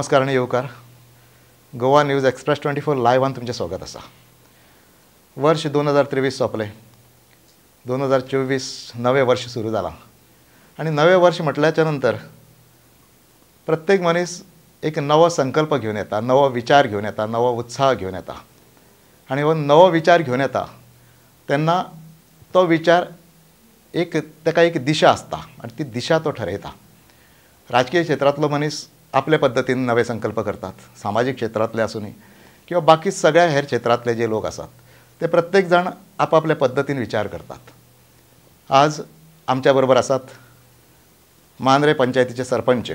नमस्कार आणि येवकार. गोवा न्यूज एक्सप्रेस 24 लायव्हान तुमचें स्वागत आसा. वर्ष 2023 सोंपलें. 2024 नवें वर्ष सुरू जालां आनी नवें वर्ष म्हटल्याच्या नंतर प्रत्येक मनीस एक नवो संकल्प घेवन येता, नवो विचार घेवन येता, नवो उत्साह घेवन येता आनी हो नवो विचार घेवन येता तेन्ना तो विचार ताका एक दिशा आसता आनी ती दिशा तो ठरयता. राजकीय क्षेत्रांतलो मनीस आपल्या पद्दतीन नवे संकल्प करतात. सामाजीक क्षेत्रांतले आसूनी किंवा बाकी सगळ्या हेर क्षेत्रांतले जे लोक आसात ते प्रत्येक जाण आपापल्या पद्दतीन विचार करतात. आज आमच्या बरोबर आसात मांद्रे पंचायतीचे सरपंच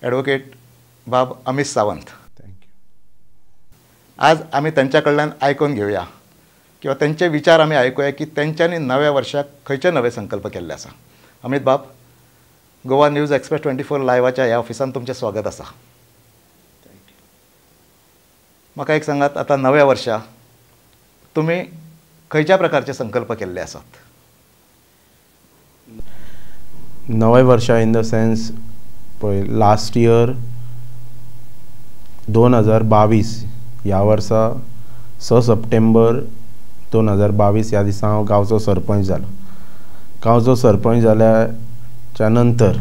ॲडवोकेट बाब अमित सावंत. थँक्यू. आज आमी त्यांच्या कडल्यान आयकून घेवया किंवा त्यांचे विचार आमी आयकुया की तेंच्यांनी नव्या वर्षाक खंयचे नवे संकल्प केल्ले आसा. अमित बाब, गोवा न्यूज एक्सप्रेस 24 लायव्हाच्या ह्या ऑफिसान तुमचें स्वागत आसा. म्हाका एक सांगात, आता नव्या वर्षा तुमी खंयच्या प्रकारचे संकल्प केल्ले आसात? नवे वर्षा इन द सेन्स पळय, लास्ट इयर 2022 ह्या वर्सा 6 सप्टेंबर 2022 ह्या दिसा हांव गांवचो सरपंच जालो. गांवचो सरपंच जाल्याच्या नंतर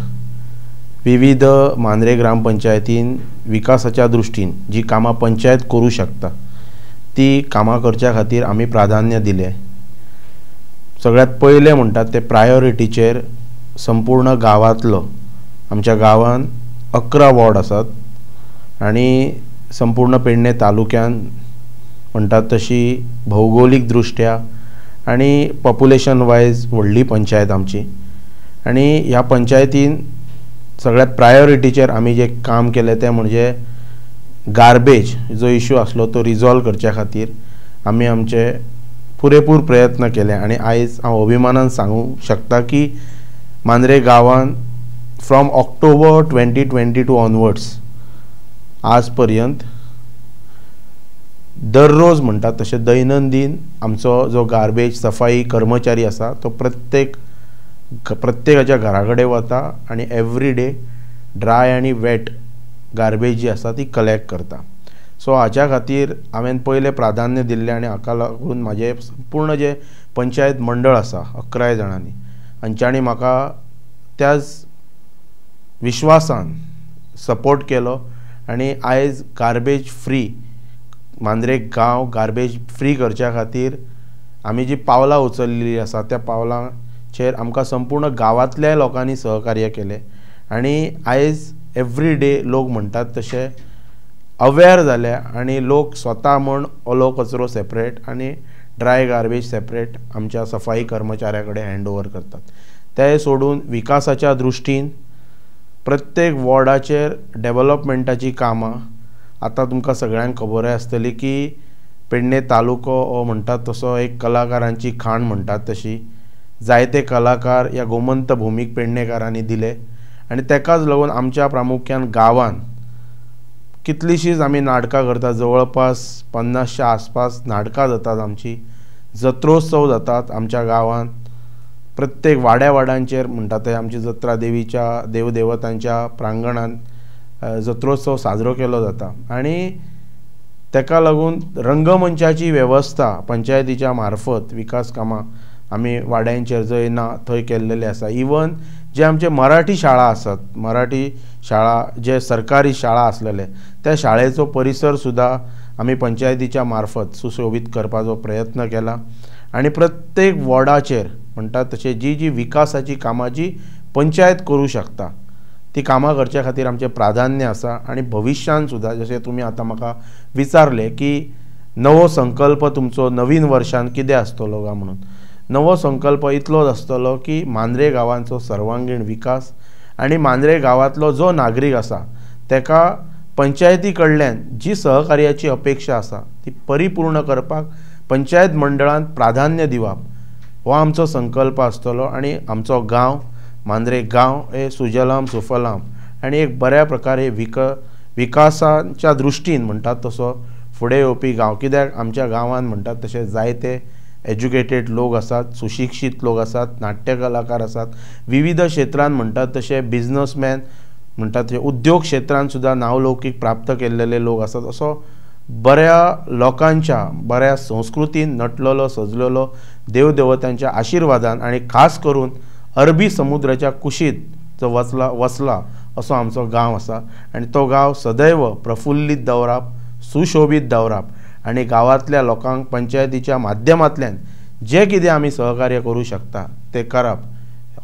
विविध मांद्रे ग्रामपंचायतीन विकासाच्या दृश्टीन जी कामां पंचायत करूं शकता ती कामां करच्या खातीर आमी प्राधान्य दिलें. सगळ्यात पयलें म्हणटात ते प्रायोरिटीचेर संपूर्ण गांवांतलो, आमच्या गांवांत 11 वॉर्ड आसात आनी संपूर्ण पेडणे तालुक्यान म्हणटात तशी भौगोलीक दृश्ट्या आनी पॉप्युलेशन वायज व्हडली पंचायत आमची. आनी ह्या पंचायतीन सगळ्यात प्रायोरिटीचेर आमी जे काम केलें तें म्हणजे गार्बेज जो इश्यू आसलो तो रिजॉल्व करच्या खातीर आमी आमचे पुरेपूर प्रयत्न केले. आनी आयज हांव अभिमानान सांगूं शकता की मांद्रे गांवांत फ्रॉम ऑक्टोबर 2022 ऑनवर्ड्स आज पर्यंत दररोज म्हणटात तशे दैनंदीन आमचो जो गार्बेज सफाई कर्मचारी आसा तो प्रत्येकाच्या घरा कडेन वता आनी एवरी डे ड्राय आनी वेट गार्बेज जी आसा ती कलेक्ट करता. सो हाच्या खातीर हांवें पयलें प्राधान्य दिल्लें आनी हाका लागून म्हाजें संपूर्ण जे पंचायत मंडळ आसा 11 जाणांनी हांच्यांनी म्हाका त्याच विश्वासान सपोर्ट केलो आनी आयज गार्बेज फ्री मांद्रे गांव गार्बेज फ्री करच्या खातीर आमी जी पावलां उचललेलीं आसा त्या पावलांचेर आमकां संपूर्ण गांवांतल्या लोकांनी सहकार्य केलें. आनी आयज एवरी डे लोक म्हणटात तशे अवेर जाल्या आनी लोक स्वता म्हण ओलो कचरो सेपरेट आनी ड्राय गार्बेज सेपरेट आमच्या सफाई कर्मचाऱ्या कडेन हँड ओवर करतात. ते सोडून विकासाच्या दृश्टीन प्रत्येक वॉर्डाचेर डेव्हलपमेंटाची कामां आतां तुमकां सगळ्यांक खबरूय आसतली की पेडणे तालुको हो म्हणटात तसो एक कलाकारांची खाण म्हणटात तशी जायते कलाकार ह्या गोमंत भुमीक पेडणेकारांनी दिले आनी तेकाच लागून आमच्या प्रामुख्यान गांवांत कितलीशींच आमी नाटकां करतात. जवळपास 50च्या आसपास नाटकां जातात, आमची जत्रोत्सव जातात आमच्या गांवांत. प्रत्येक वाड्यावाड्यांचेर म्हणटात ते आमची जत्रा देवीच्या देवदेवतांच्या प्रांगणांत जत्रोत्सव साजरो केलो जाता. आनी तेका लागून रंगमंचाची वेवस्था पंचायतीच्या मार्फत विकास कामां आमी वाड्यांचेर जंय ना थंय केल्लेले आसा. इवन जे आमचे मराठी शाळा आसात, मराठी शाळा जे सरकारी शाळा आसलेले त्या शाळेचो परिसर सुद्दां आमी पंचायतीच्या मार्फत सुशोभीत करपाचो प्रयत्न केला. आनी प्रत्येक वॉर्डाचेर म्हणटात तशें जी विकासाची कामां जी पंचायत करूं शकता ती कामां करच्या खातीर आमचें प्राधान्य आसा. आनी भविश्यान सुद्दां जशें तुमी आतां म्हाका विचारलें की नवो संकल्प तुमचो नवीन वर्षान कितें आसतलो काय म्हणून, नवो संकल्प इतलोच आसतलो की मांद्रे गांवांचो सर्वांगीण विकास आनी मांद्रे गांवांतलो जो नागरीक आसा तेका पंचायती कडल्यान जी सहकार्याची अपेक्षा आसा ती परिपूर्ण करपाक पंचायत मंडळांत प्राधान्य दिवप हो आमचो संकल्प आसतलो. आनी आमचो गांव मांद्रे गांव हे सुजलाम सुफलाम आनी एक बऱ्या प्रकारे विकासाच्या दृश्टीन म्हणटात तसो फुडें येवपी गांव. कित्याक आमच्या गांवांत म्हणटात तशे जायते एज्युकेटेड लोक आसात, सुशिक्षीत लोक आसात, नाट्य कलाकार आसात, विविध क्षेत्रांत म्हणटात तशे बिझनसमॅन म्हणटात तशें उद्योग क्षेत्रांत सुद्दां नावलौकीक प्राप्त केल्लेले लोक आसात, असो बऱ्या लोकांच्या बऱ्या संस्कृतीन नटलेलो सजलेलो देवदेवतांच्या आशिर्वादान आनी खास करून अरबी समुद्राच्या कुशीत जो वसला असो आमचो गांव आसा. आनी तो गांव सदैव प्रफुल्लीत दवरप, सुशोभीत दवरप आनी गांवांतल्या लोकांक पंचायतीच्या माध्यमांतल्यान जे कितें आमी सहकार्य करूं शकता ते करप,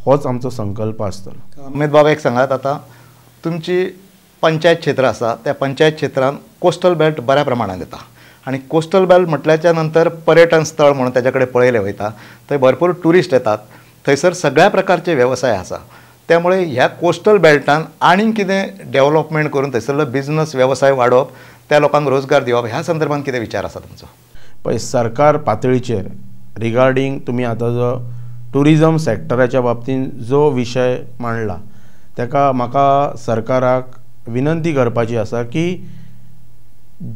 होच आमचो संकल्प आसतलो. अमित बाबा, एक सांगात, आता तुमची पंचायत क्षेत्र आसा त्या पंचायत क्षेत्रांत कोस्टल बेल्ट बऱ्या प्रमाणात येता आणि कोस्टल बेल्ट म्हटल्याच्या नंतर पर्यटन स्थळ म्हणून त्याच्याकडे पळयले वयता. थंय भरपूर टुरिस्ट येतात, थंयसर सगळ्या प्रकारचे व्यवसाय आसा. त्यामुळे ह्या कोस्टल बेल्टान आनीक कितें डेव्हलपमेंट करून थंयसरलो बिझनस व्यवसाय वाडोवप, त्या लोकांक रोजगार दिवप, ह्या संदर्भात कितें विचार आसा तुमचो? पळय, सरकार पातळीचेर रिगार्डींग तुमी आतां जो टुरिजम सॅक्टराच्या बाबतींत जो विशय मांडला, ताका म्हाका सरकाराक विनंती करपाची आसा की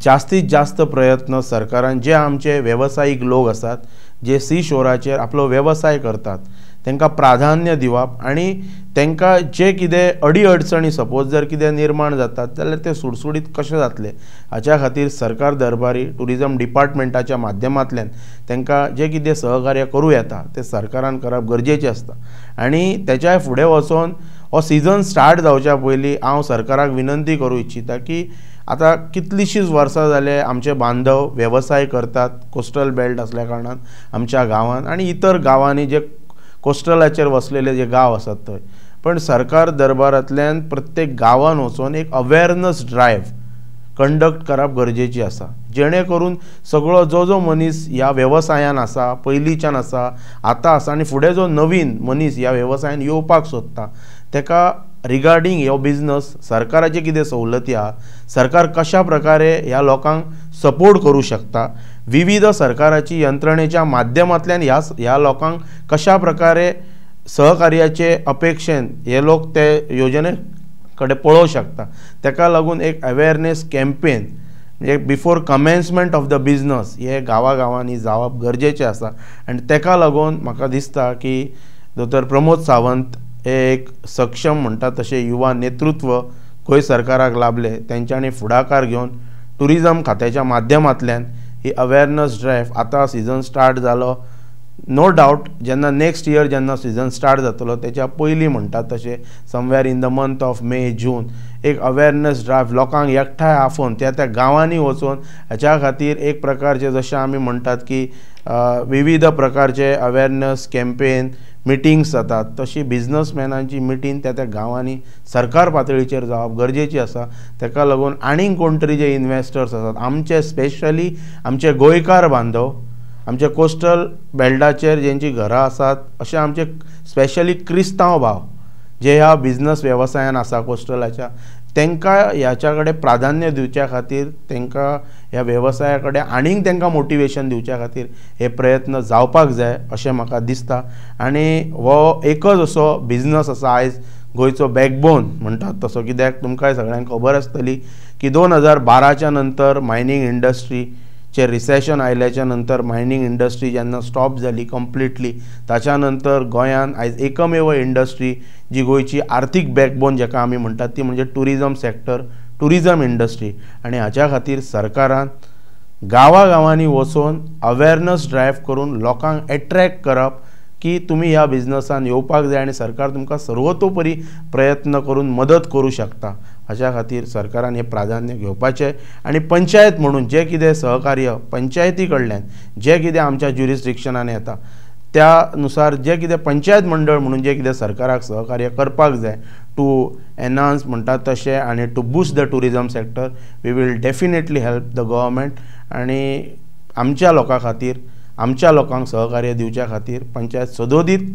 जास्तीत जास्त प्रयत्न सरकारान जे आमचे वेवसायीक लोक आसात, जे सी शोराचेर आपलो वेवसाय करतात, तांकां प्राधान्य दिवप आनी तांकां जे कितें अडी अडचणी सपोज जर कितें निर्माण जातात जाल्यार ते सुटसुटीत कशें जातले हाच्या खातीर सरकार दरबारी टुरिजम डिपार्टमेंटाच्या माध्यमांतल्यान तांकां जे कितें सहकार्य करूं येता ते सरकारान करप गरजेचें आसता. आनी तेच्या फुडें वचून हो सिजन स्टार्ट जावच्या पयलीं हांव सरकाराक विनंती करूं इच्छिता की आतां कितलींशींच वर्सां जाले आमचे बांधव वेवसाय करतात कोस्टल बेल्ट आसल्या कारणान आमच्या गांवांत आनी इतर गांवांनी जे कोस्टलाचेर वसलेले जे गांव आसात थंय. पण सरकार दरबारांतल्यान प्रत्येक गांवांत वचून एक अवेरनस ड्रायव्ह कंडक्ट करप गरजेची आसा, जेणे करून सगळो जो मनीस ह्या वेवसायान आसा, पयलींच्यान आसा, आतां आसा आनी फुडें जो नवीन मनीस ह्या वेवसायान येवपाक सोदता ताका रिगार्डींग हो बिझनस सरकाराचे कितें सवलती आहा, सरकार कशा प्रकारे ह्या लोकांक सपोर्ट करूं शकता, विविध सरकाराची यंत्रणेच्या माध्यमांतल्यान ह्या लोकांक कशा प्रकारे सहकार्याचे अपेक्षेन हे लोक ते योजने कडेन पळोवंक शकता, ताका लागून एक अवेरनेस कॅम्पेन म्हणजे before commencement of the business हे गांवांनी जावप गरजेचें आसा. आनी ताका लागून म्हाका दिसता की दोतोर प्रमोद सावंत हे एक सक्षम म्हणटात तशें युवा नेतृत्व गोंय सरकाराक लाभले, तेंच्यांनी फुडाकार घेवन टुरिजम खात्याच्या माध्यमांतल्यान ही अवेरनस ड्रायव्ह आतां सिजन स्टार्ट जालो, नो डावट जेन्ना नेक्स्ट इयर जेन्ना सिजन स्टार्ट जातलो तेच्या पयलीं म्हणटात तशें somewhere in the month of May June एक अवेरनस ड्रायव्ह लोकांक एकठांय आफोवन त्या गांवांनी वचून हाच्या खातीर एक प्रकारचे जशें आमी म्हणटात की विविध प्रकारचे अवेरनस कॅम्पेन मिटिंग्स जातात, तशी बिझनसमॅनांची मिटींग त्या गांवांनी सरकार पातळीचेर जावप गरजेची आसा. ताका लागून आनीक कोण तरी जे इन्वेस्टर्स आसात आमचे स्पेशली आमचे गोंयकार बांधव, आमचे कोस्टल बेल्टाचेर जेंची घरां आसात, अशे आमचे स्पेशली क्रिस्तांव भाव जे ह्या बिझनस वेवसायान आसा कोस्टलाच्या, तांकां ह्याच्या कडेन प्राधान्य दिवच्या खातीर, तांकां ह्या वेवसाया कडेन आनीक तांकां मोटिवेशन दिवच्या खातीर हे प्रयत्न जावपाक जाय अशें म्हाका दिसता. आनी हो एकच असो बिझनस आसा आयज गोंयचो बॅकबोन म्हणटात तसो, कित्याक तुमकांय सगळ्यांक खबर आसतली की 2012च्या नंतर मायनींग इंडस्ट्रीचे रिसेशन आयल्याच्या नंतर मायनींग इंडस्ट्री जेन्ना स्टॉप जाली कंप्लिटली, ताच्या नंतर गोंयांत आयज एकमेव इंडस्ट्री जी गोंयची आर्थीक बॅकबोन जेका आमी म्हणटात ती म्हणजे टुरिजम सॅक्टर, टुरिजम इंडस्ट्री. आनी हाच्या खातीर सरकारान गांवांनी वचून अवेरनस ड्रायव्ह करून लोकांक एट्रॅक्ट करप की तुमी ह्या बिझनसान येवपाक जाय आनी सरकार तुमकां सर्वतोपरी प्रयत्न करून मदत करूं शकता. हाच्या खातीर सरकारान हे प्राधान्य घेवपाचें आनी पंचायत म्हणून जे कितें सहकार्य पंचायती कडल्यान जे कितें आमच्या ज्युरिस्डिक्शनान येता त्या नुसार जे कितें पंचायत मंडळ म्हणून जे कितें सरकाराक सहकार्य करपाक जाय टू एनहान्स म्हणटात तशें आनी to boost the tourism sector, we will definitely help the government. आनी आमच्या लोकां खातीर आमच्या लोकांक सहकार्य दिवच्या खातीर पंचायत सदोदीत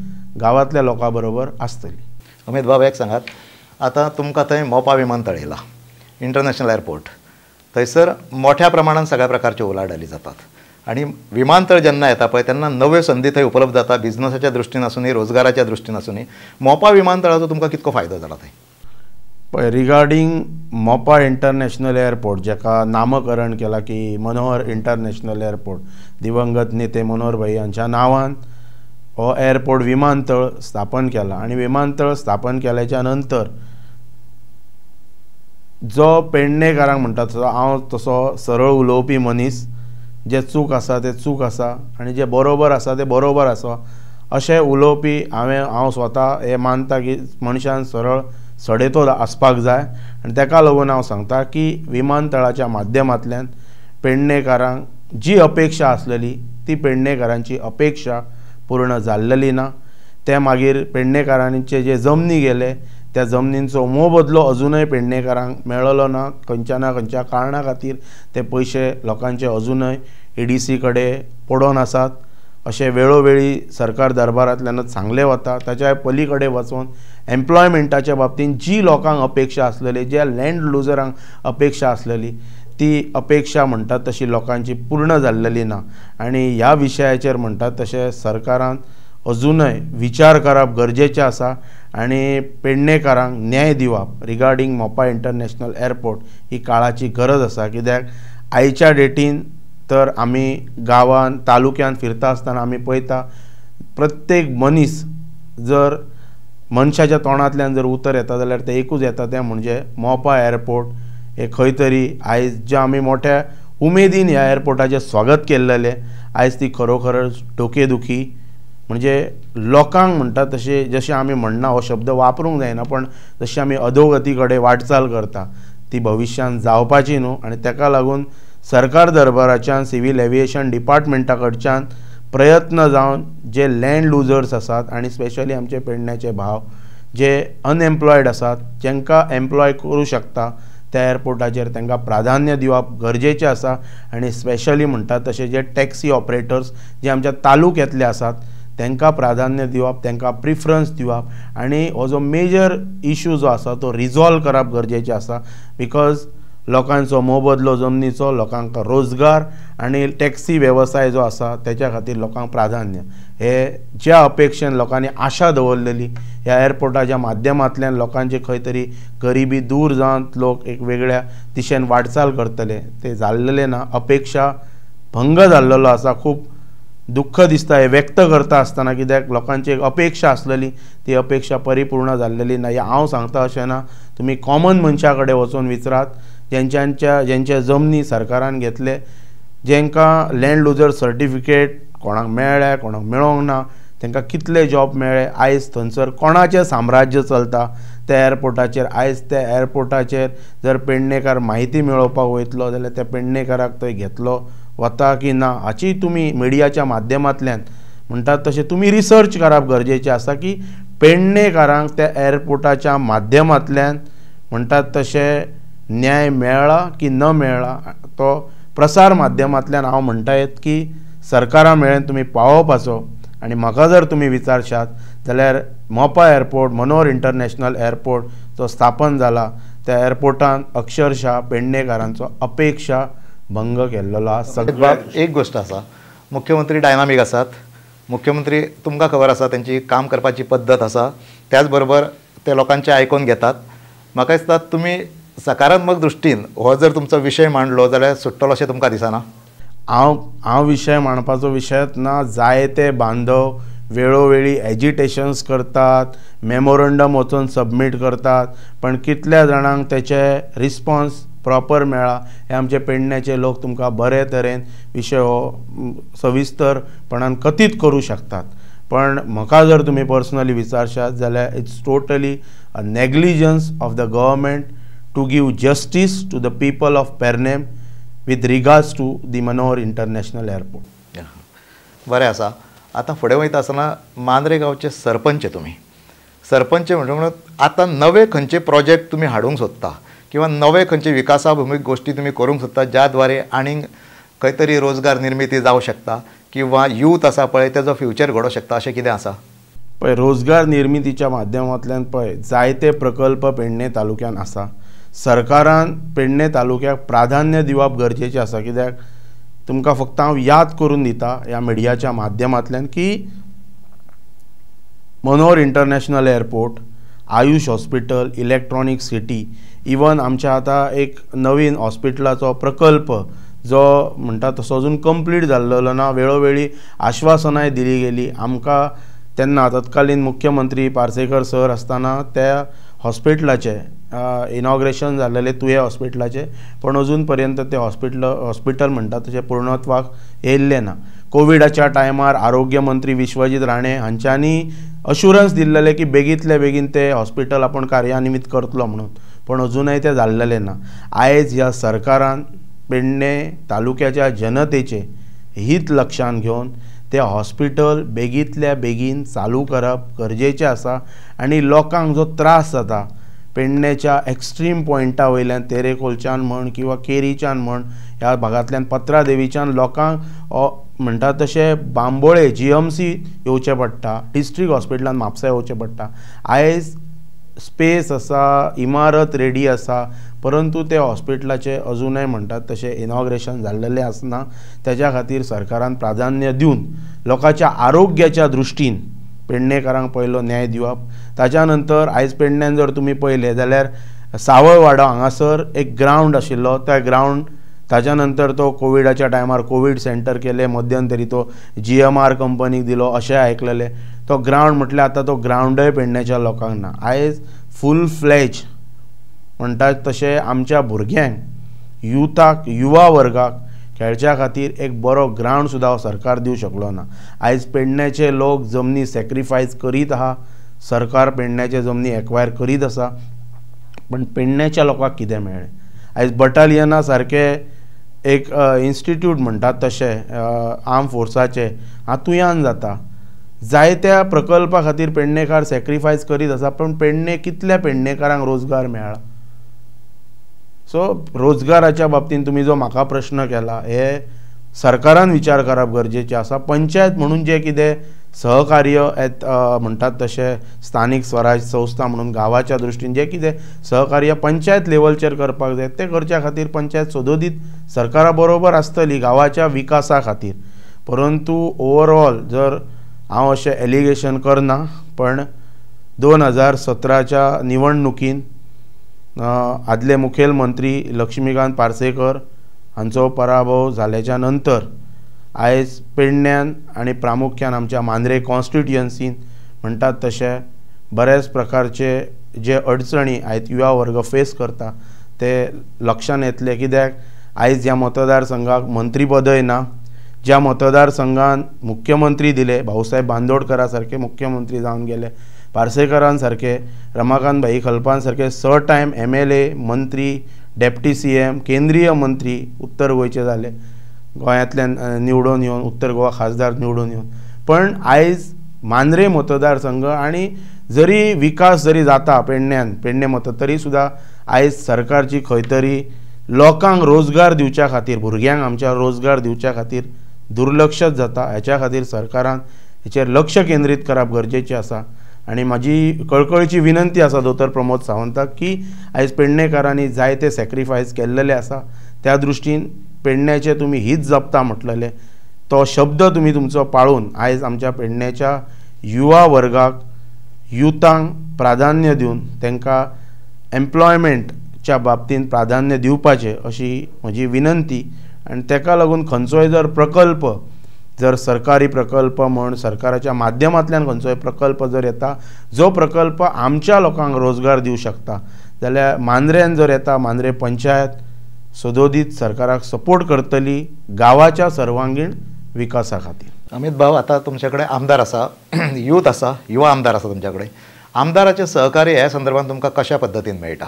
गांवांतल्या लोकां बरोबर आसतली. अमित बाबा, एक सांगात, आतां तुमकां थंय मोपा विमानतळ येयला, इंटरनॅशनल एअरपोर्ट, थंयसर मोठ्या प्रमाणात सगळ्या प्रकारचे उलाढाली जातात आणि विमानतळ जेन्ना येता पळय तेन्ना नव्यो संदी थंय उपलब्ध जाता, बिझनसाच्या दृश्टीन आसूनी रोजगाराच्या दृश्टीन आसूनी. मोपा विमानतळाचो तुमकां कितको फायदो जाला थंय? पळय, रिगार्डींग मोपा इंटरनॅशनल एअरपोर्ट जेका नामकरण केला की मनोहर इंटरनॅशनल एअरपोर्ट, दिवंगत नेते मनोहर भाई हांच्या नांवान हो एअरपोर्ट विमानतळ स्थापन केला. आनी विमानतळ स्थापन केल्याच्या नंतर जो पेडणेकारांक म्हणटा तसो हांव तसो सरळ उलोवपी मनीस, जे चूक आसा ते चूक आसा आनी जे बरोबर आसा ते बरोबर आसा अशें उलोवपी हांव स्वता हें मानता की मनशान सरळ सडेतो आसपाक जाय. आनी ताका लागून हांव सांगता की विमानतळाच्या माध्यमांतल्यान पेडणेकारांक जी अपेक्षा आसलेली ती पेडणेकारांची अपेक्षा पूर्ण जाल्लेली ना. ते मागीर पेडणेकारांचे जे जमनी गेले त्या जमनींचो मोबदलो अजुनूय पेडणेकारांक मेळ्ळलो ना. खंयच्या ना खंयच्या कारणा खातीर ते पयशे लोकांचे अजुनूय EDC कडेन पडून आसात अशें वेळोवेळी सरकार दरबारांतल्यानच सांगलें वता. ताच्या पलीकडे वचून एम्प्लॉयमेंटाच्या बाबतींत जी लोकांक अपेक्षा आसलेली, ज्या लँड लुजरांक अपेक्षा आसलेली ती अपेक्षा म्हणटात तशी लोकांची पूर्ण जाल्लेली ना. आनी ह्या विशयाचेर म्हणटात तशें सरकारान अजुनूय विचार करप गरजेचें आसा आनी पेडणेकारांक न्याय दिवप रिगार्डींग मोपा इंटरनॅशनल एअरपोर्ट ही काळाची गरज आसा. कित्याक आयच्या डेटीन तर आमी गांवांत तालुक्यान फिरता आसतना आमी पळयता प्रत्येक मनीस जर मनशाच्या तोंडांतल्यान जर उतर येता जाल्यार तें एकूच येता तें म्हणजे मोपा एअरपोर्ट हे खंय तरी आयज जे आमी मोठ्या उमेदीन ह्या एअरपोर्टाचें स्वागत केल्लेलें आयज ती खरोखरच डोकेदुखी म्हणजे लोकांक म्हणटा तशे जशें आमी म्हणना हो शब्द वापरूंक जायना पण जशी आमी अधोगती कडेन वाटचाल करता ती भविश्यान जावपाची न्हू. आनी ताका लागून सरकार दरबाराच्यान सिव्हील एविएशन डिपार्टमेंटा कडच्यान प्रयत्न जावन जे लँड लुजर्स आसात आनी स्पेशली आमचे पेडण्याचे भाव जे अनएम्प्लॉयड आसात जेंकां एम्प्लॉय करूं शकता त्या एअरपोर्टाचेर तांकां प्राधान्य दिवप गरजेचें आसा. आनी स्पेशली म्हणटात तशें जे टॅक्सी ऑपरेटर्स जे आमच्या तालुक्यांतले आसात तांकां प्राधान्य दिवप, तांकां प्रिफरन्स दिवप आनी हो जो मेजर इशू जो आसा तो रिजॉल्व करप गरजेचें आसा. बिकॉज लोकांचो मोबदलो जमनीचो, लोकांक रोजगार आनी टॅक्सी वेवसाय जो आसा तेच्या खातीर लोकांक प्राधान्य हे ज्या अपेक्षेन लोकांनी आशा दवरलेली ह्या एअरपोर्टाच्या माध्यमांतल्यान लोकांची खंय तरी गरिबी दूर जावन लोक एक वेगळ्या दिशेन वाटचाल करतले ते जाल्लेले ना. अपेक्षा भंग जाल्लेलो आसा. खूब दुख्ख दिसता हे व्यक्त करता आसतना कित्याक लोकांची एक अपेक्षा आसलेली ती अपेक्षा परिपूर्ण जाल्लेली ना. हांव सांगता अशें ना, तुमी कॉमन मनशा कडेन वचून विचारात जेंचे जमनी सरकारान घेतले, जेंकां लँड लुजर सर्टिफिकेट कोणाक मेळ्ळ्या कोणाक मेळोंक ना, तांकां कितले जॉब मेळ्ळे, आयज थंयसर कोणाचें साम्राज्य चलता त्या एअरपोर्टाचेर. आयज त्या एअरपोर्टाचेर जर पेडणेकार म्हायती मेळोवपाक वयतलो जाल्यार त्या पेडणेकाराक थंय घेतलो वता की ना हाची तुमी मिडियाच्या माध्यमांतल्यान म्हणटात तशें तुमी रिसर्च करप गरजेचें आसा की पेडणेकारांक त्या एअरपोर्टाच्या माध्यमांतल्यान म्हणटात तशें न्याय मेळ्ळा की न मेळ्ळा. तो प्रसार माध्यमांतल्यान हांव म्हणटात की सरकारा मेळ्ळें तुमी पावोवपाचो. आनी म्हाका जर तुमी विचारशात जाल्यार मोपा एअरपोर्ट मनोहर इंटरनॅशनल एअरपोर्ट जो स्थापन जाला त्या एअरपोर्टान अक्षरशः पेडणेकारांचो अपेक्षा भंग केल्लो आसा. एक गोष्ट आसा, मुख्यमंत्री डायनामीक आसात. मुख्यमंत्री तुमकां खबर आसा त्यांची काम करपाची पद्दत आसा, त्याच बरोबर ते लोकांचे आयकून घेतात. म्हाका दिसता तुमी सकारात्मक दृश्टीन हो जर तुमचो विशय मांडलो जाल्यार सुट्टलो अशें तुमकां दिसना? हांव विशय मांडपाचो विशयच ना. जायते बांदव वेळोवेळी एजिटेशन्स करतात, मेमोरंडम वचून सबमीट करतात, पण कितल्या जाणांक तेचे रिस्पॉन्स प्रॉपर मेळ्ळा हे आमचे पेडण्याचे लोक तुमकां बरे तरेन विशय हो सविस्तरपणान कथीत करूं शकतात. पण म्हाका जर तुमी पर्सनली विचारशात जाल्यार it's totally a negligence of the government to give justice to the people of Pernem with regards to the Manohar international airport. बरें आसा. आतां फुडें वयता आसतना मांद्रे गांवचे सरपंच तुमी सरपंच म्हणून आतां नवे खंयचे प्रोजेक्ट तुमी हाडूंक सोदता किंवा नवे खंयचे विकासाभिमुख गोष्टी तुमी करूंक सोदता ज्या द्वारे आनीक खंय तरी रोजगार निर्मिती जावं शकता किंवा यूथ आसा पळय तेजो फ्युचर घडोवंक शकता अशें कितें आसा? पळय रोजगार निर्मितीच्या माध्यमांतल्यान पळय जायते प्रकल्प पेडणे तालुक्यान आसा. सरकारान पेडणे तालुक्याक प्राधान्य दिवप गरजेचें आसा. कित्याक तुमकां फक्त हांव याद करून दिता ह्या मिडियाच्या माध्यमांतल्यान की Manohar international airport, Ayush hospital, electronic city, even आमच्या आतां एक नवीन हॉस्पिटलाचो प्रकल्प जो म्हणटा तसो अजून कंप्लीट जाल्लो ना. वेळोवेळी आश्वासनाय दिली गेली आमकां. तेन्ना तत्कालीन मुख्यमंत्री पार्सेकर सर आसतना त्या हॉस्पिटलाचे इनॉग्रेशन जाल्लेले तुये हॉस्पिटलाचे, पण अजून पर्यंत ते हॉस्पिटल म्हणटा तशें पूर्णत्वाक येयल्लें ना. कोविडाच्या टायमार आरोग्य मंत्री विश्वजीत राणे हांच्यांनी अश्युरन्स दिल्लेले की बेगींतले बेगीन ते हॉस्पिटल आपण कार्यान्वित करतलो म्हणून, पण अजूनय ते जाल्लेलें ना. आयज ह्या सरकारान पेडणे तालुक्याच्या जनतेचे हित लक्षांत घेवन ते हॉस्पिटल बेगींतल्या बेगीन चालू करप गरजेचें आसा. आनी लोकांक जो त्रास जाता पेडणेच्या एक्स्ट्रीम पॉयंटा वयल्यान तेरेखोलच्यान म्हण किंवा केरीच्यान म्हण ह्या भागांतल्यान पत्रादेवीच्यान लोकांक म्हणटा तशे बांबोळे GMC येवचें पडटा, डिस्ट्रिक्ट हॉस्पिटलान म्हापसा येवचें पडटा. आयज स्पेस आसा, इमारत रेडी आसा, परंतु ते हॉस्पिटलाचे अजूनय म्हणटात तशें इनॉग्रेशन जाल्लेलें आसना. तेज्या खातीर सरकारान प्राधान्य दिवन लोकांच्या आरोग्याच्या दृश्टीन पेडणेकारांक पयलो न्याय दिवप. ताच्या नंतर आयज पेडण्यान जर तुमी पळयलें जाल्यार सावळवाडा हांगासर एक ग्रावंड आशिल्लो, त्या ग्रावंड ताच्या नंतर तो कोविडाच्या टायमार कोवीड सेंटर केले, मध्यंतरी तो GMR कंपनीक दिलो अशें आयकलेलें. तो ग्रावंड म्हटल्यार आतां तो ग्रावंडय पेडण्याच्या लोकांक ना. आयज फूल फ्लॅज म्हणटात तशें आमच्या भुरग्यांक, युथाक, युवा वर्गाक खेळच्या खातीर एक बरो ग्रावंड सुद्दां सरकार दिवंक शकलो ना. आयज पेडण्याचे लोक जमनी सॅक्रिफायस करीत आहा, सरकार पेडण्याचे जमनी एक्वायर करीत आसा, पण पेडण्याच्या लोकांक कितें मेळ्ळें? आयज बटालियना सारके एक इन्स्टिट्यूट म्हणटात तशें आर्म फोर्साचे हातूंत जाता. जायत्या प्रकल्पा खातीर पेडणेकार सॅक्रिफायस करीत आसा, पण कितल्या पेडणेकारांक रोजगार मेळ्ळा? सो रोजगाराच्या बाबतींत तुमी जो म्हाका प्रश्न केला हे सरकारान विचार करप गरजेचें आसा. पंचायत म्हणून जे कितें सहकार्य म्हणटात तशें स्थानीक स्वराज संस्था म्हणून गांवाच्या दृश्टीन जे कितें सहकार्य पंचायत लेवलचेर करपाक जाय ते करच्या खातीर पंचायत सदोदीत सरकारा बरोबर आसतली गांवाच्या विकासा खातीर. परंतु ओवरऑल जर हांव अशें एलिगेशन करना, पण 2017च्या निवडणुकीन आदले मुखेलमंत्री लक्ष्मीकांत पार्सेकर हांचो पराभव जाल्याच्या नंतर आयज पेडण्यान आनी प्रामुख्यान आमच्या मांद्रे कॉन्स्टिट्युएन्सीन म्हणटात तशें बऱ्याच प्रकारचे जे अडचणी आयज युवा वर्ग फेस करता ते लक्षांत येतले. कित्याक आयज ह्या मतदारसंघाक मंत्रीपदय ना. ज्या मतदारसंघान मुख्यमंत्री दिले, भाऊसाहेब बांदोडकरा सारके मुख्यमंत्री जावन गेले, पार्सेकरान सारके, रमाकांत भाई खलपान सारके टायम MLA, मंत्री, डेप्टी CM, केंद्रीय मंत्री उत्तर गोंयचे जाले, गोंयांतल्यान निवडून येवन, उत्तर गोवा खासदार निवडून येवन. पण आयज मांद्रे मतदारसंघ आनी जरी विकास जरी जाता पेडणे तरी सुद्दां आयज सरकारची खंय तरी लोकांक रोजगार दिवच्या खातीर, भुरग्यांक आमच्या रोजगार दिवच्या खातीर दुर्लक्षच जाता. हाच्या खातीर सरकारान हेचेर लक्ष केंद्रीत करप गरजेचें आसा. आनी म्हाजी कळकळीची विनंती आसा दोतोर प्रमोद सावंताक की आयज पेडणेकारांनी जायते सॅक्रिफायस केल्लेले आसा, त्या दृश्टीन पेडण्याचे तुमी हित जपता म्हटलेले तो शब्द तुमी तुमचो पाळून आयज आमच्या पेडण्याच्या युवा वर्गाक, युथांक प्राधान्य दिवन तांकां एम्प्लॉयमेंटच्या बाबतींत प्राधान्य दिवपाचें अशी म्हजी विनंती. आनी ताका लागून खंयचोय जर प्रकल्प, जर सरकारी प्रकल्प म्हण सरकाराच्या माध्यमांतल्यान खंयचोय प्रकल्प जर येता जो प्रकल्प आमच्या लोकांक रोजगार दिवंक शकता जाल्यार मांद्रेन जर येता, मांद्रे पंचायत सदोदीत सरकाराक सपोर्ट करतली गांवाच्या सर्वांगीण विकासा खातीर. अमित भाऊ, आता तुमच्याकडे आमदार आसा, यूथ आसा, युवा आमदार आसा तुमच्याकडे. आमदाराचे सहकार्य ह्या संदर्भात तुमकां कशा पद्दतीन मेळटा?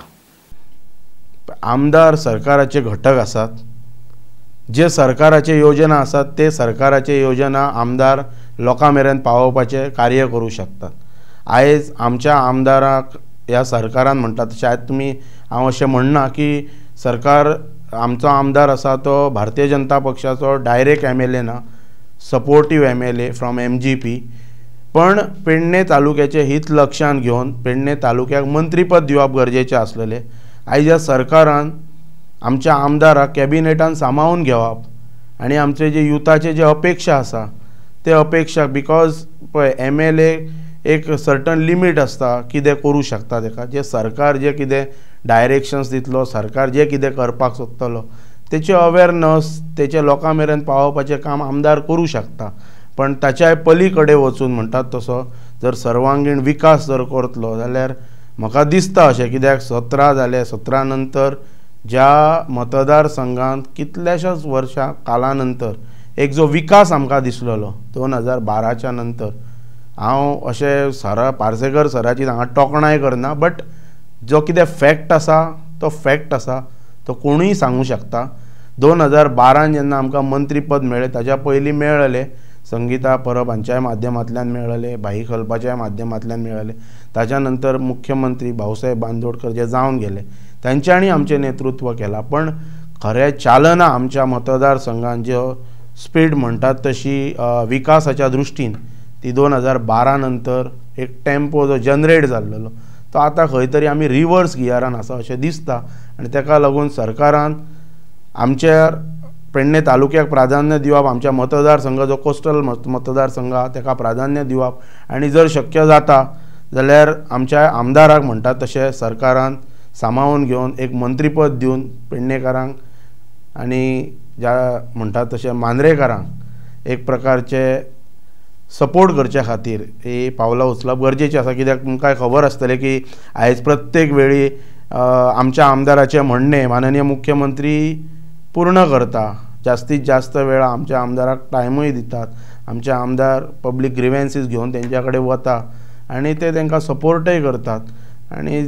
आमदार सरकाराचे घटक आसात. जे सरकाराचे योजना आसात ते सरकाराचे योजना आमदार लोकां मेरेन पावोवपाचें कार्य करूं शकतात. आयज आमच्या आमदाराक ह्या सरकारान म्हणटात तशें आयज तुमी हांव अशें म्हणना की सरकार आमचो आमदार आसा तो भारतीय जनता पक्षाचो डायरेक्ट MLA ना, सपोर्टीव MLA फ्रॉम MGP. पण पेडणे तालुक्याचे हित लक्षांत घेवन पेडणे तालुक्याक मंत्रीपद दिवप गरजेचें आसलेलें. आयज ह्या सरकारान आमच्या आमदाराक कॅबिनेटान सांबाळून घेवप आनी आमचे जे युथाचे जे अपेक्षा आसा ते अपेक्षा, बिकॉज पळय MLA एक सर्टन लिमीट आसता कितें करूं शकता ताका. जे सरकार जे कितें डायरेक्शन्स दितलो, सरकार जे कितें करपाक सोदतलो तेचे अवेरनस, तेचे लोकां मेरेन पावोवपाचें काम आमदार करूं शकता. पण ताच्याय पली कडेन वचून म्हणटात तसो जर सर्वांगीण विकास जर करतलो जाल्यार म्हाका दिसता अशें, कित्याक 17 जाले, 17 नंतर ज्या मतदारसंघात कितल्याशाच वर्सां काला नंतर एक जो विकास आमकां दिसलेलो 2012च्या नंतर, हांव अशें सरा पार्सेकर सराची हांगा तोखणाय करना, बट जो कितें फॅक्ट आसा तो फॅक्ट आसा, तो कोणूय सांगूं शकता. 2012 जेन्ना आमकां मंत्रीपद मेळ्ळें, ताच्या पयलीं मेळ्ळें संगीता परब हांच्याय माध्यमांतल्यान मेळ्ळें, भाई खलपाच्या माध्यमांतल्यान मेळ्ळें. ताच्या नंतर मुख्यमंत्री भाऊसाहेब बांदोडकर जे जावन गेले, तांच्यांनी आमचें नेतृत्व केलां. पण खरें चालना आमच्या मतदारसंघान ज्यो स्पीड म्हणटात तशी विकासाच्या दृश्टीन ती 2012 नंतर एक टेम्पो जो जनरेट जाल्लो तो आतां खंय तरी आमी रिवर्स गियरान आसा अशें दिसता. आनी ताका लागून सरकारान आमच्या पेडणे तालुक्याक प्राधान्य दिवप, आमच्या मतदारसंघ जो कोस्टल मतदारसंघ आहा ताका प्राधान्य दिवप, आनी जर शक्य जाता जाल्यार आमच्या आमदाराक म्हणटात तशें सरकारान सांबाळून घेवन एक मंत्रीपद दिवन पेडणेकारांक आनी ज्या म्हणटात तशें मांद्रेकारांक एक प्रकारचे सपोर्ट करचे खातीर ही पावलां उचलप गरजेचें आसा. कित्याक तुमकां खबर आसतलें की आयज प्रत्येक वेळी आमच्या आमदाराचें म्हणणें माननीय मुख्यमंत्री पूर्ण करता. जास्तीत जास्त वेळा आमच्या आमदाराक टायमूय दितात, आमचे आमदार पब्लीक ग्रिवेन्सीस घेवन तेंच्या कडेन वता आनी ते तांकां सपोर्टय करतात. आनी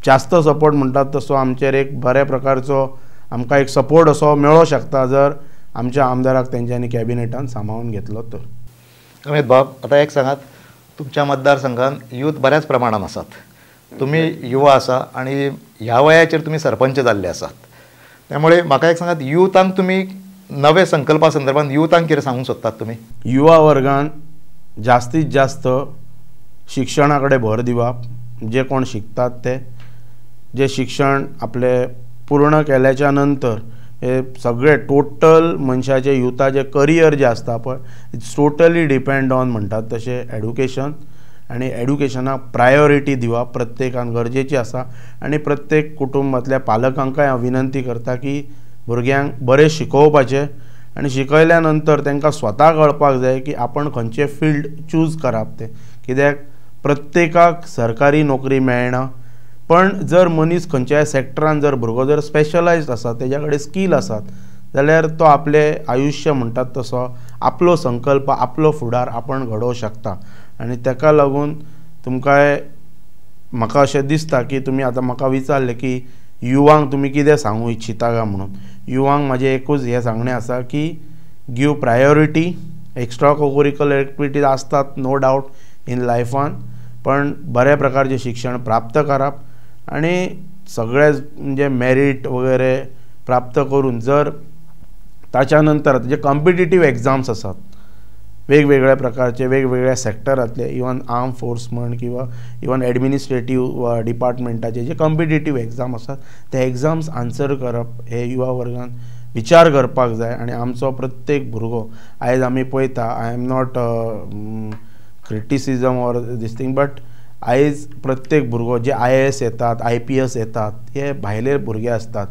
जास्त सपोर्ट म्हणटात तसो आमचेर एक बऱ्या प्रकारचो आमकां एक सपोर्ट असो मेळो शकता जर आमच्या आमदाराक तेंच्यांनी कॅबिनेटान सांबाळून घेतलो तर. अमित बाब, आता एक सांगात, तुमच्या मतदारसंघात यूथ बऱ्याच प्रमाणात आसात, तुम्ही युवा आसा आणि ह्या वयाचेर तुम्ही सरपंच जाल्ले आसात. त्यामुळे म्हाका एक सांगात, युथांक तुम्ही नवे संकल्पा संदर्भात युथांक कितें सांगूंक सोदतात तुम्ही? युवा वर्गान जास्तीत जास्त शिक्षणा कडेन भर दिवप. जे कोण शिकतात ते जे शिक्षण आपले पूर्ण केल्याच्या नंतर हे सगळे टोटल मनशाचे युथाचे करियर जे आसता पळय, इट्स टोटली डिपेंड ऑन म्हणटात तशें एड्युकेशन. आनी एड्युकेशनाक प्रायोरिटी दिवप प्रत्येकान गरजेची आसा. आनी प्रत्येक कुटुंबातल्या पालकांकाय हांव विनंती करता की भुरग्यांक बरें शिकोवपाचें, आनी शिकयल्या नंतर तांकां स्वता कळपाक जाय की आपण खंयचें फील्ड चूज करप तें. कित्याक प्रत्येकाक सरकारी नोकरी मेळना, पण जर मनीस खंयच्याय सॅक्टरान जर भुरगो जर स्पेशलायज्ड आसा, तेज्या कडेन स्कील आसात, जाल्यार तो आपले आयुश्य म्हणटात तसो आपलो संकल्प आपलो फुडार आपण घडोवंक शकता. आनी ताका लागून तुमकां म्हाका अशें दिसता की तुमी आतां म्हाका विचारलें की युवांक तुमी कितें सांगूं इच्छिता काय म्हणून. युवांक म्हाजें एकूच हें सांगणें आसा की give priority. Extra cocurricular activities आसतात नो डावट इन लायफान, पण बऱ्या प्रकारचें शिक्षण प्राप्त करप आनी सगळे म्हणजे मेरीट वगैरे प्राप्त करून जर ताच्या नंतर जे कॉम्पिटिटीव एग्जाम्स आसात वेगवेगळ्या प्रकारचे वेगवेगळ्या सॅक्टरांतले, इवन आर्म फोर्स म्हण किंवा इवन एडमिनिस्ट्रेटीव डिपार्टमेंटाचे जे कॉम्पिटिटीव एग्जाम आसात ते एग्जाम्स आन्सर करप हे युवा वर्गान विचार करपाक जाय. आनी आमचो प्रत्येक भुरगो आयज आमी पळयता, I am not criticism or this thing, but आयज प्रत्येक भुरगो जे IAS येतात, IPS येतात, हे भायले भुरगे आसतात,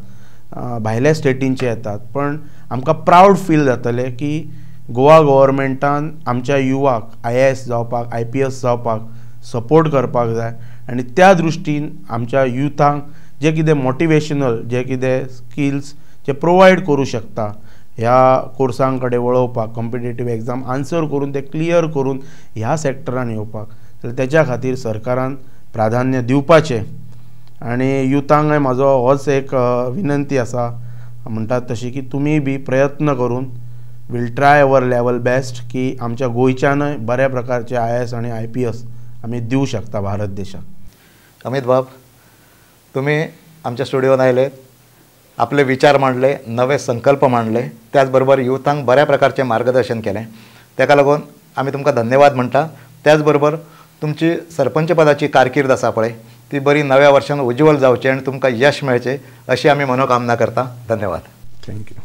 भायल्या स्टेटींचे येतात. पण आमकां प्रावड फील जातलें की गोवा गव्हर्मेंटान आमच्या युवाक IAS जावपाक, IPS जावपाक सपोर्ट करपाक जाय. आनी त्या दृश्टीन आमच्या युथांक जे कितें मोटिवेशनल जे कितें स्किल्स जे प्रोवायड करूं शकता ह्या कोर्सां कडेन वळोवपाक, कॉम्पिटिटीव एग्जाम आन्सर करून ते क्लियर करून ह्या सॅक्टरान येवपाक, जाल्यार तेच्या खातीर सरकारान प्राधान्य दिवपाचें. आनी युथांक म्हाजो होच एक विनंती आसा म्हणटात तशी की तुमी बी प्रयत्न करून will try our level best की आमच्या गोंयच्यानय बऱ्या प्रकारचे IAS आनी IPS आमी दिवं शकता भारत देशाक. अमित बाब, तुम्ही आमच्या स्टुडिओन आयले, आपले विचार मांडले, नवे संकल्प मांडले, त्याचबरोबर युथांक बऱ्या प्रकारचे मार्गदर्शन केलें. ताका लागून आमी तुमकां धन्यवाद म्हणटा. त्याचबरोबर तुमची सरपंच पदाची कारकीर्द आसा पळय ती बरी नव्या वर्षान उज्वल जावची आनी तुमकां यश मेळचें अशी आमी मनोकामना करता. धन्यवाद. थँक्यू.